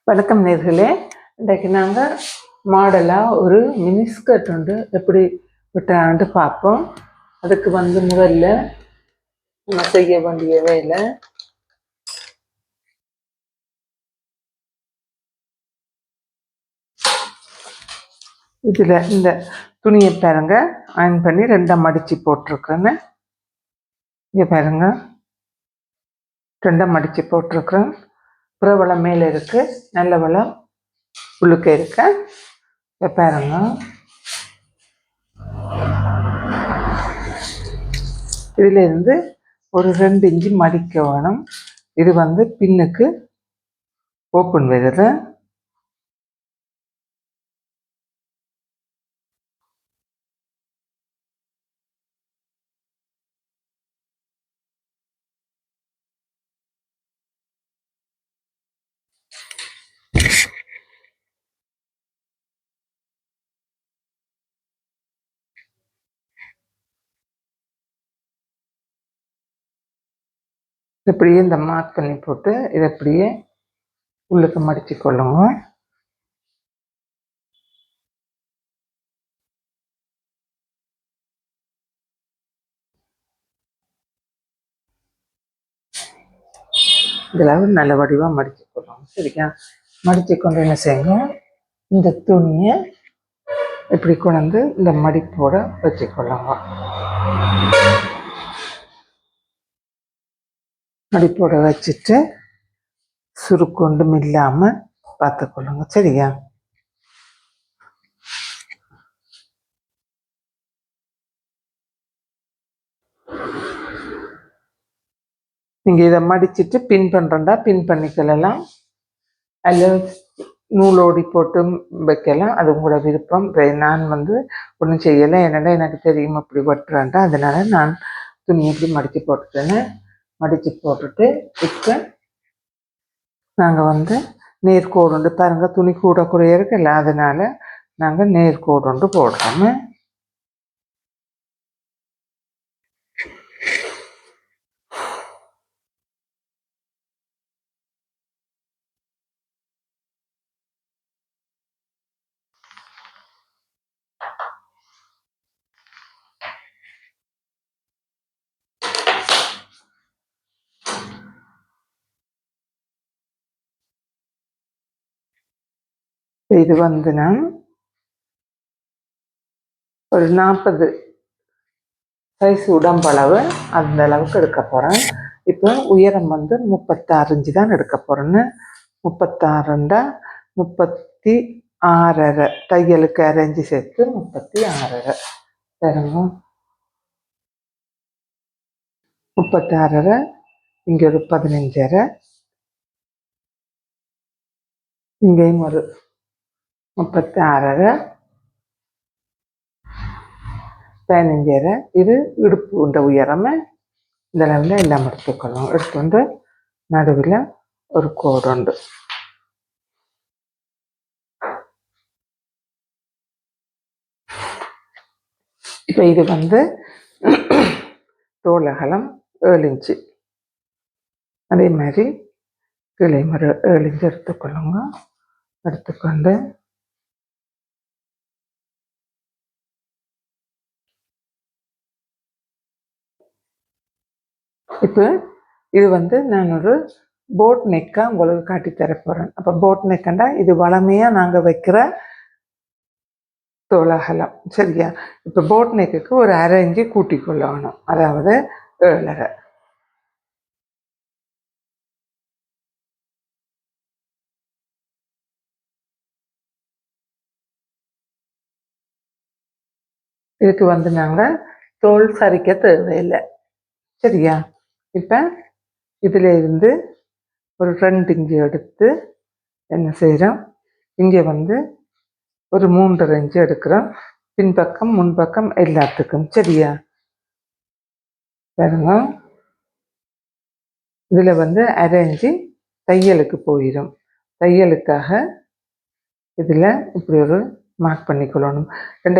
வணக்கம் நேர்களே. இன்றைக்கு நாங்கள் மாடலாக ஒரு மினி ஸ்கர்ட் உண்டு எப்படி விட்டாண்டு பார்ப்போம். அதுக்கு முதல்ல நம்ம செய்ய வேண்டிய வேலை, இதில் இந்த துணியை பாருங்க, அயன் பண்ணி ரெண்டாக மடித்து போட்டிருக்கேன்னு. இங்கே பாருங்க, ரெண்டாக மடித்து போட்டிருக்கிறேன். புறவளம் மேலே இருக்கு, நல்ல வளம் உள்ளுக்க இருக்க. பாருங்க, இதுல இருந்து ஒரு 2 இன்ச்சு மடிக்க வேணும். இது பின்னுக்கு ஓப்பன் வருது. இப்படியே இந்த மார்க் பண்ணி போட்டு இதை அப்படியே உள்ளுக்கு மடிச்சு கொள்ளுங்க. இதில் நல்ல வடிவாக மடிச்சு கொள்ளுங்க. சரிக்கா? மடிச்சு கொண்டு என்ன செய்யுங்க, இந்த துணியை இப்படி கொண்டு இந்த மடிப்போட வச்சுக்கொள்ளுங்க. மடிப்போட வச்சுட்டு சுருக்கொண்டும் இல்லாமல் பார்த்துக்கொள்ளுங்க. சரியா? நீங்கள் இதை மடிச்சுட்டு பின் பண்ணுறா பின் பண்ணிக்கலாம், அல்ல நூலோடி போட்டு வைக்கலாம். அது உங்களோட விருப்பம். நான் ஒன்றும் செய்யலை, என்னடா எனக்கு தெரியும் அப்படி வெட்டுறான்டா, அதனால நான் துணி இப்படி மடித்து போட்டுட்டேன்னு. மடித்து போட்டுட்டு இப்போ நாங்கள் நேர்கோடு உண்டு பாருங்க, துணி கூட குறைய இருக்குல்ல, அதனால நாங்கள் நேர்கோடு உண்டு போடுறோம். இது நான் ஒரு 40 சைஸ் உடம்பளவு அந்த அளவுக்கு எடுக்க போகிறேன். இப்போ உயரம் 36 இன்ச்சு தான் எடுக்க போகிறேன்னு. 36 36.5 தையலுக்கு 1/2 இன்ச்சு சேர்த்து 36.5 பாருங்க. 36.5 இங்கே ஒரு 15.5, இங்கேயும் ஒரு 36.5 15.5. இது இடுப்பு உண்ட உயரமே. இந்த அளவில் எல்லாம் எடுத்துக்கணும். எடுத்துட்டு நடுவில் ஒரு கோடு உண்டு. இப்போ இது தோள் அகலம் 7 இன்ச்சு. அதே மாதிரி கீழே ஒரு 7 இன்ச்சு எடுத்துக்கொள்ளுங்க. எடுத்துக்கொண்டு இப்போ இது நான் ஒரு போட் நெக்காக உங்களுக்கு காட்டி தர போகிறேன். அப்போ போட் நெக்கண்டா இது வளமையாக நாங்கள் வைக்கிற தோளகலம். சரியா? இப்போ போட் நெக்குக்கு ஒரு 1/2 இன்ச்சு கூட்டி கொள்ளணும், அதாவது 7.5. இதுக்கு நாங்கள் தோல் சரிக்க தேவையில்லை. சரியா? இப்போ இதில் இருந்து ஒரு 2 இன்ச்சு எடுத்து என்ன செய்கிறோம், இங்கே ஒரு 3.5 இன்ச்சு எடுக்கிறோம், பின்பக்கம் முன்பக்கம் எல்லாத்துக்கும். சரியா? பாருங்க, இதில் 1/2 இன்ச்சு தையலுக்கு போயிடும். தையலுக்காக இதில் இப்படி ஒரு மார்க் பண்ணிக்கொள்ளணும்.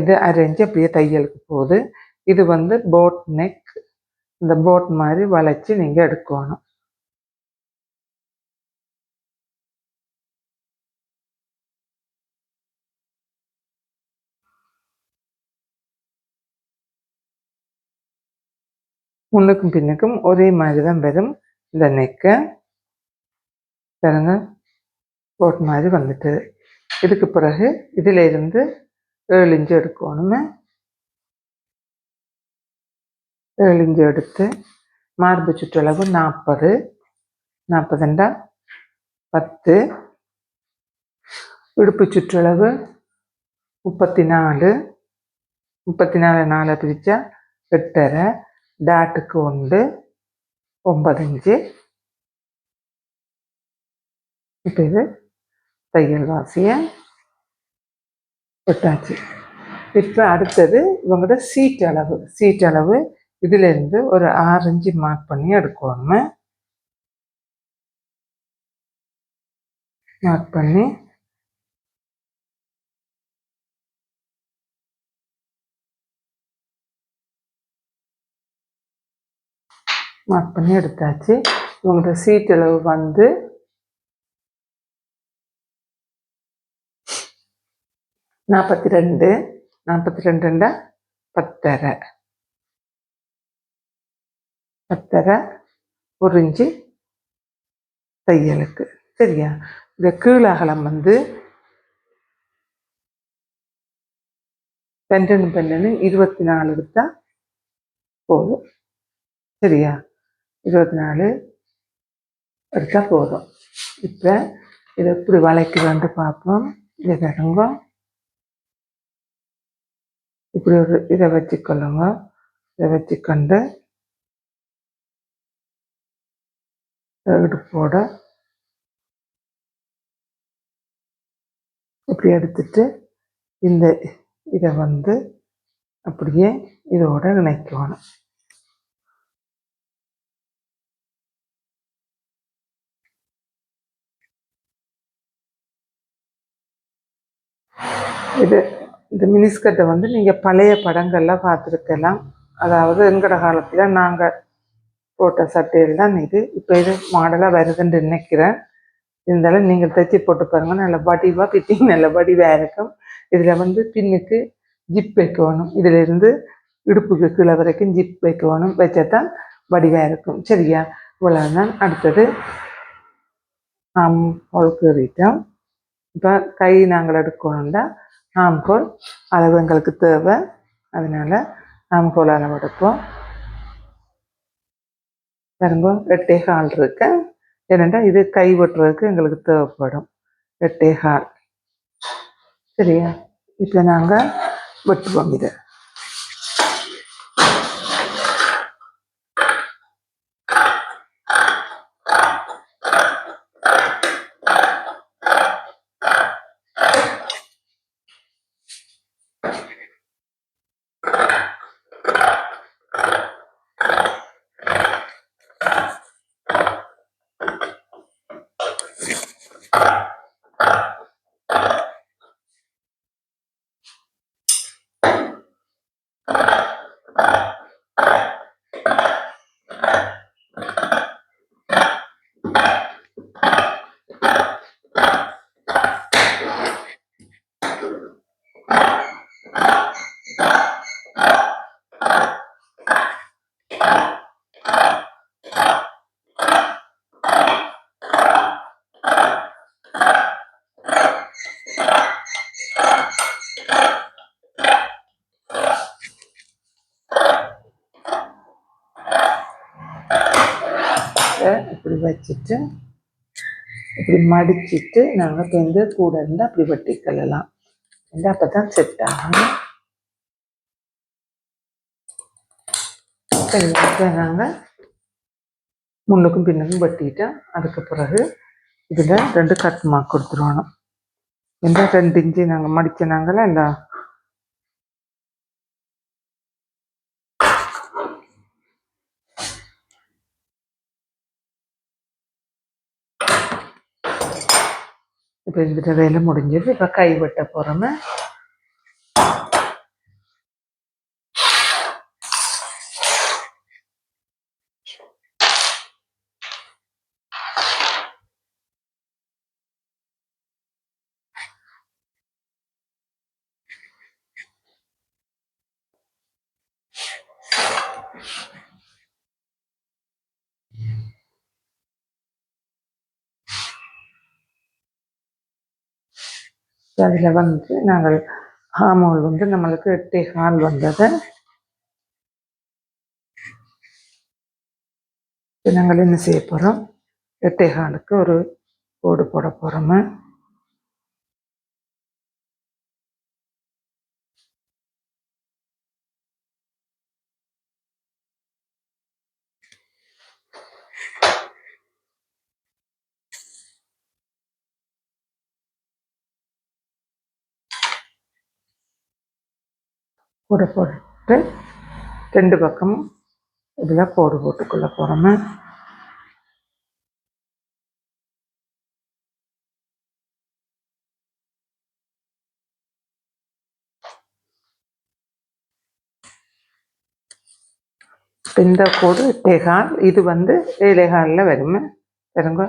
இது 1/2 இன்ச்சு அப்படியே தையலுக்கு போகுது. இது போட் நெக். இந்த போட் மாதிரி வளைச்சி நீங்கள் எடுக்கணும். முன்னுக்கும் பின்னுக்கும் ஒரே மாதிரி தான் வரும். இந்த நெக்கை பாருங்க கோட் மாதிரி வந்துட்டு. இதுக்கு பிறகு இதில் இருந்து 7 இன்ச்சு எடுக்கணுமே. 7 இன்ச்சு எடுத்து மார்பு சுற்றளவு 40, 40 10, இடுப்பு சுற்றளவு 34, 34 4 பிரித்தா 8.5, டாட்டுக்கு 1 9 இன்ச்சு. இப்போ இது தையல் வாசியை விட்டாச்சு. இப்போ அடுத்தது இவங்களோட சீட் அளவு இதிலிருந்து ஒரு 6 இன்ச்சு மார்க் பண்ணி எடுக்கணும். மார்க் பண்ணி எடுத்தாச்சு. இவங்களோட சீட் அளவு வந்து 42, 42 10.5, 10.5 1 இன்ச்சு தையலுக்கு. சரியா? இந்த கீழ் அகலம் வந்து 12 24 எடுத்தா போதும். சரியா? 24 எடுத்தா போதும். இப்போ இதை எப்படி வளைக்கிறோன்ட்டு பார்ப்போம். இதை தருங்க. இப்படி ஒரு இதை வச்சுக்கொள்ளுங்க. இதை வச்சுக்கொண்டு இடுப்போட இப்படி எடுத்துட்டு இந்த இதை வந்து அப்படியே இதோட இணைக்கணும். இந்த மினிஸ்கட்டை வந்து நீங்கள் பழைய படங்கள்லாம் பார்த்துருக்கலாம். அதாவது எங்கட காலத்தில் நாங்கள் போட்ட சட்டையில் தான் இது. இப்போ இது மாடலாக வருதுன்னு நினைக்கிறேன். இருந்தாலும் நீங்கள் தைச்சி போட்டு பாருங்க. நல்ல வடிவாக ஃபிட்டிங் நல்ல வடிவாக இருக்கும். இதில் வந்து பின்னுக்கு ஜிப் வைக்கணும். இதிலிருந்து இடுப்புக்கு கீழே வரைக்கும் ஜிப் வைக்கணும். வச்சாதான் வடிவாக இருக்கும். சரியா? இவ்வளவுதான். அடுத்தது கீறிட்டோம். இப்போ கை நாங்கள் எடுக்கணும்னா ஆம்கோல் அளவு எங்களுக்கு தேவை. அதனால ஆம்கோல் அளவு எடுப்போம். பாருங்க 8.25 இருக்கு. ஏனென்றா இது கை வெட்டுறதுக்கு எங்களுக்கு தேவைப்படும் 8.25. சரியா? இப்போ நாங்கள் வெட்டுவோம். இதை இப்படி வச்சுட்டு இப்படி மடிச்சிட்டு நாங்கள் வந்து கூட இருந்து அப்படி வெட்டிக்கொள்ளலாம். அப்போ தான் செட் ஆகும். நாங்கள் முன்னுக்கும் பின்னுக்கும் வெட்டிட்டோம். அதுக்கு பிறகு இதில் 2 கட் மார்க் கொடுத்துருவோம். எந்த 2 இன்ச்சு நாங்கள் மடிச்சினாங்களா இல்லை இப்போ இந்த வேலை முடிஞ்சது. இப்போ கை வெட்ட போகிறோமே. அதில் வந்து நாங்கள் ஹார்மோல் வந்து நம்மளுக்கு 8.25 வந்தது. நாங்கள் என்ன செய்ய போகிறோம், 8.25க்கு ஒரு கோடு போட போகிறோமா. கோடு போட்டு 2 பக்கமும் இதில் கோடு போட்டுக்கொள்ள போகிறோமா. இந்த கோடு 8.25, இது வந்து 7.25 வருமே. பாருங்க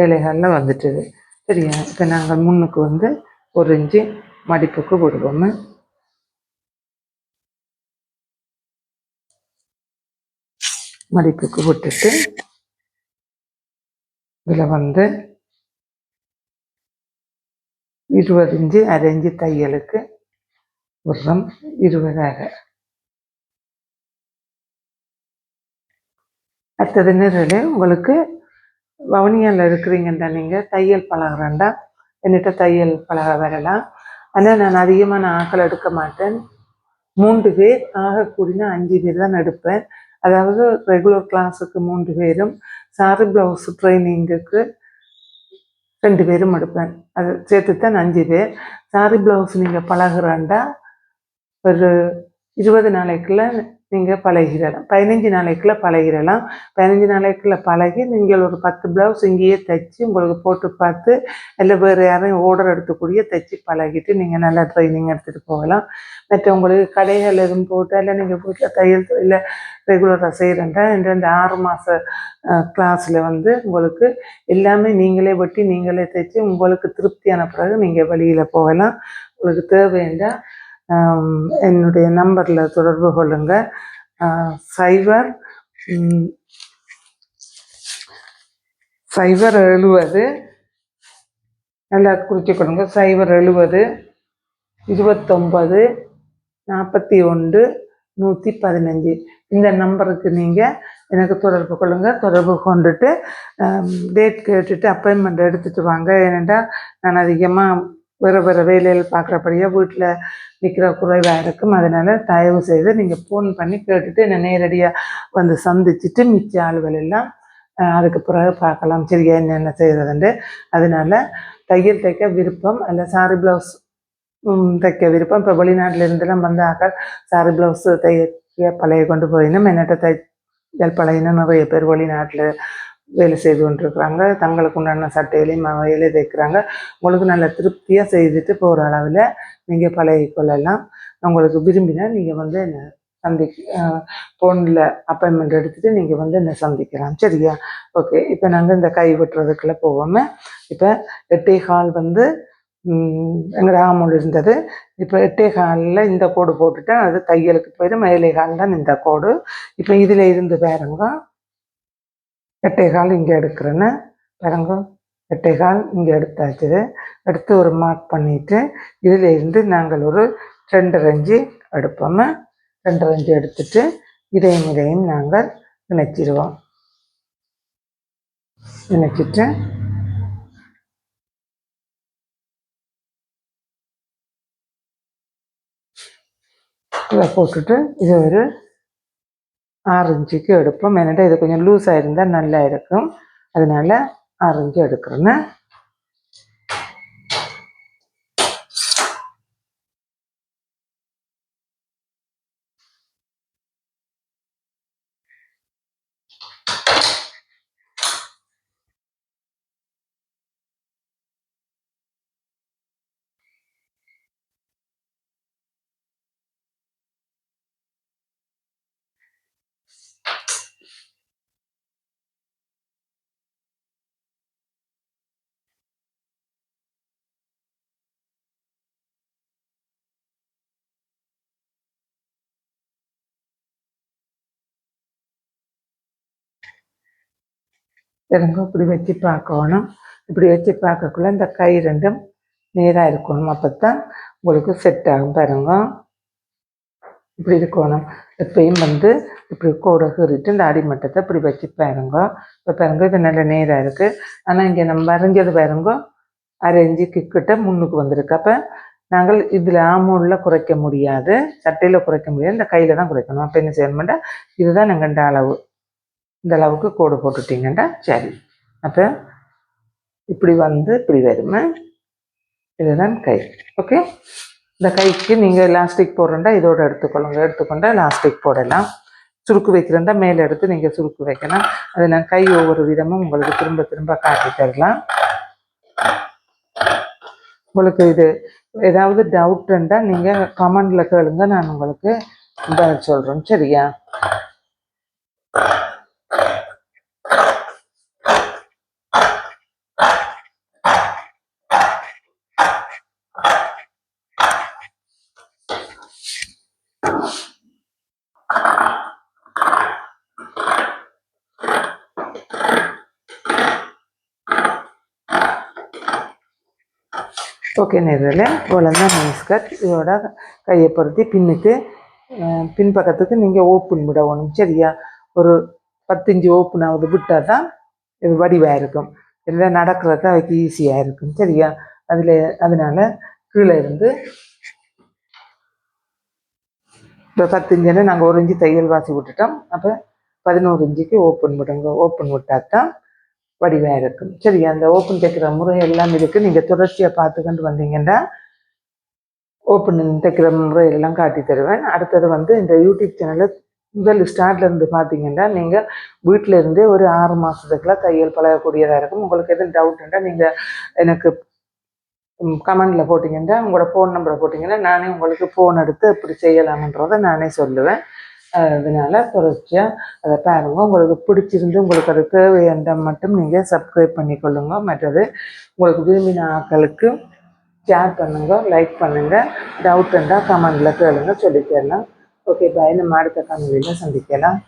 7.25 வந்துட்டுது. சரியா? இப்போ நாங்கள் முன்னுக்கு வந்து 1 இன்ச்சு மடிப்புக்கு விடுவோம். மடிப்புக்கு விட்டுட்டு இதில் வந்து 20 இன்ச்சு அரை இன்ச்சு தையலுக்கு விடுறோம். 20. அடுத்தது நிறல் உங்களுக்கு வவுனியாவில் இருக்கிறீங்கன்னா நீங்கள் தையல் பழகிறேன்டா என்கிட்ட தையல் பழக வரலாம். ஆனால் நான் அதிகமாக ஆக்கள் எடுக்க மாட்டேன். 3 பேர் ஆகக்கூடினா 5 பேர் தான் எடுப்பேன். அதாவது ரெகுலர் கிளாஸுக்கு 3 பேரும், சாரி ப்ளவுஸ் ட்ரைனிங்குக்கு 2 பேரும் எடுப்பேன். அது சேர்த்து தான் 5 பேர். சாரி ப்ளவுஸ் நீங்கள் பழகிறேன்டா ஒரு 20 நாளைக்குள்ள நீங்கள் பழகிடலாம். 15 நாளைக்குள்ள பழகிடலாம். 15 நாளைக்குள்ள பழகி நீங்கள் ஒரு 10 ப்ளவுஸ் இங்கேயே தைச்சி உங்களுக்கு போட்டு பார்த்து இல்லை வேறு யாரையும் ஆர்டர் எடுத்துக்கூடிய தைச்சி பழகிட்டு நீங்கள் நல்லா ட்ரைனிங் எடுத்துகிட்டு போகலாம். மற்ற உங்களுக்கு கடைகள் எதுவும் போட்டு இல்லை நீங்கள் வீட்டில் தையல் இல்லை ரெகுலராக செய்கிறேன்டா இந்த 6 மாத கிளாஸில் வந்து உங்களுக்கு எல்லாமே நீங்களே வெட்டி நீங்களே தைச்சி உங்களுக்கு திருப்தியான பிறகு நீங்கள் வெளியில் போகலாம். உங்களுக்கு தேவைண்டா என்னுடைய நம்பரில் தொடர்பு கொள்ளுங்க. 070 நல்லா குறிச்சிக்கொள்ளுங்க. 070 29 41 115 இந்த நம்பருக்கு நீங்கள் எனக்கு தொடர்பு கொள்ளுங்கள். தொடர்பு கொண்டுட்டு டேட் கேட்டுட்டு அப்பாயின்மெண்ட் எடுத்துகிட்டு வாங்க. ஏனென்றா நான் அதிகமாக வேறு வேலைகள் பார்க்குறபடியாக வீட்டில் நிற்கிற குறைவாக இருக்கும். அதனால் தயவு செய்து நீங்கள் ஃபோன் பண்ணி கேட்டுட்டு என்னை நேரடியாக வந்து சந்திச்சுட்டு மிச்ச ஆளுகள் எல்லாம் அதுக்கு பிறகு பார்க்கலாம். சரியா என்னென்ன செய்கிறதுண்டு. அதனால் தையல் தைக்க விருப்பம் அல்ல சாரி ப்ளவுஸ் தைக்க விருப்பம். இப்போ வெளிநாட்டில் இருந்தெல்லாம் வந்தாக்க சாரி ப்ளவுஸ் தைக்க பழைய கொண்டு போயினும் என்னட்ட தையல் பழையினும் நிறைய பேர் வெளிநாட்டில் வேலை செய்து கொண்டிருக்கிறாங்க. தங்களுக்கு உண்டான சட்டையிலையும் வேலை தைக்கிறாங்க. உங்களுக்கு நல்ல திருப்தியாக செய்துட்டு போகிற அளவில் நீங்கள் பழகி கொள்ளலாம். உங்களுக்கு விரும்பினா நீங்கள் வந்து என்னை ஃபோனில் அப்பாயின்மெண்ட் எடுத்துகிட்டு நீங்கள் வந்து என்னை சந்திக்கலாம். சரியா? ஓகே. இப்போ நாங்கள் இந்த கை வெட்டுறதுக்குள்ளே போவோமே. இப்போ 8.25 வந்து எங்கள் ஆமூல் இருந்தது. இப்போ 8.25 இந்த கோடு போட்டுட்டேன். அது தையலுக்கு போயிடும். 7.25 தான் இந்த கோடு. இப்போ இதில் இருந்து பாருங்க 8.25 இங்கே எடுக்கிறேன்னு பாருங்க. 8.25 இங்கே எடுத்தாச்சு. எடுத்து ஒரு மார்க் பண்ணிவிட்டு இதில் இருந்து நாங்கள் ஒரு 2.5 இன்ச்சு எடுப்போம். 2.5 இன்ச்சு எடுத்துட்டு இதையும் நாங்கள் இணைச்சிடுவோம். இணைச்சிட்டு இதை போட்டுட்டு இது ஒரு 6 இன்ச்சுக்கு எடுப்போம். ஏன்னாட்டா இது கொஞ்சம் லூஸாக இருந்தால் நல்லா இருக்கும். அதனால 6 இன்ச்சு எடுக்கிறேன்னு. திரும்ப இப்படி வச்சு பார்க்கணும். இப்படி வச்சு பார்க்கக்குள்ள இந்த கை ரெண்டும் நேராக இருக்கணும். அப்போ தான் உங்களுக்கு செட் ஆகும். பாருங்க, இப்படி இருக்கணும். எப்பயும் வந்து இப்படி கோடை கீறிட்டு இந்த அடிமட்டத்தை இப்படி வச்சு பாருங்க. இப்போ பாருங்க, இது நல்ல நேராக இருக்குது. ஆனால் இங்கே நம்ம வரைஞ்சது பாருங்க 1/2 இன்ச்சு கிட்ட முன்னுக்கு வந்திருக்கு. அப்போ நாங்கள் இதில் ஆமூலில் குறைக்க முடியாது, சட்டையில் குறைக்க முடியாது, இந்த கையில் தான் குறைக்கணும். அப்போ என்ன செய்யணுமெண்டா, இதுதான் நாங்கள் இந்த அளவு, இந்த அளவுக்கு கோடு போட்டுட்டிங்கன்னா சரி. அப்போ இப்படி வந்து இப்படி வருமே, இதுதான் கை. ஓகே, இந்த கைக்கு நீங்கள் எலாஸ்டிக் போடுறா இதோட எடுத்துக்கொள்ளுங்க. எடுத்துக்கொண்டா எலாஸ்டிக் போடலாம். சுருக்கு வைக்கிறேன்டா மேலே எடுத்து நீங்கள் சுருக்கு வைக்கலாம். அது நான் கை ஒவ்வொரு விதமும் உங்களுக்கு திரும்ப திரும்ப காட்டி தரலாம். உங்களுக்கு இது ஏதாவது டவுட் இருந்தால் நீங்கள் கமெண்டில் கேளுங்க, நான் உங்களுக்கு பதில் சொல்கிறேன். சரியா? ஓகே நேரில் இவ்வளோதான் மினிஸ்கர்ட். இதோட கையை பொருத்தி பின்னுக்கு பின்பக்கத்துக்கு நீங்கள் ஓப்பன் விடணும். சரியா? ஒரு 10 இன்ச்சு ஓப்பனாவது விட்டால் தான் இது வடிவாக இருக்கும். இல்லை நடக்கிறத அதுக்கு ஈஸியாக இருக்கும். சரியா? அதனால கீழே இருந்து இப்போ 10 இன்ச்சுன்னு நாங்கள் 1 இன்ச்சு தையல் வாசி விட்டுட்டோம். அப்போ 11 இன்ச்சுக்கு ஓப்பன் விடுங்க. ஓப்பன் விட்டால் தான் வடிவாக இருக்கும். சரி, அந்த ஓப்பன் தைக்கிற முறை எல்லாம் இருக்குது. நீங்கள் தொடர்ச்சியாக பார்த்துக்கிட்டு வந்தீங்கன்னா ஓப்பன் தைக்கிற முறை எல்லாம் காட்டி தருவேன். அடுத்தது வந்து இந்த யூடியூப் சேனலில் முதல் ஸ்டார்ட்லேருந்து பார்த்தீங்கன்னா நீங்கள் வீட்டில் இருந்தே ஒரு 6 மாதத்துக்குலாம் தையல் பழகக்கூடியதாக இருக்கும். உங்களுக்கு எதுவும் டவுட்டுன்னா நீங்கள் எனக்கு கமெண்டில் போட்டிங்கன்னா, உங்களோட ஃபோன் நம்பரை போட்டிங்கன்னா நானே உங்களுக்கு ஃபோன் எடுத்து இப்படி செய்யலாம்ன்றதை நானே சொல்லுவேன். அதனால் தொடர்ச்சியாக அதை பாருங்கள். உங்களுக்கு பிடிச்சிருந்து உங்களுக்கு அது தேவையான மட்டும் நீங்கள் சப்ஸ்கிரைப் பண்ணிக்கொள்ளுங்க. மற்றது உங்களுக்கு விரும்பின ஆட்களுக்கு ஷேர் பண்ணுங்கள், லைக் பண்ணுங்கள். டவுட் இருந்தால் கமெண்டில் கேளுங்க, சொல்லித்தரலாம். ஓகே பாய், நம்ம அடுத்த காணொலியில் சந்திக்கலாம்.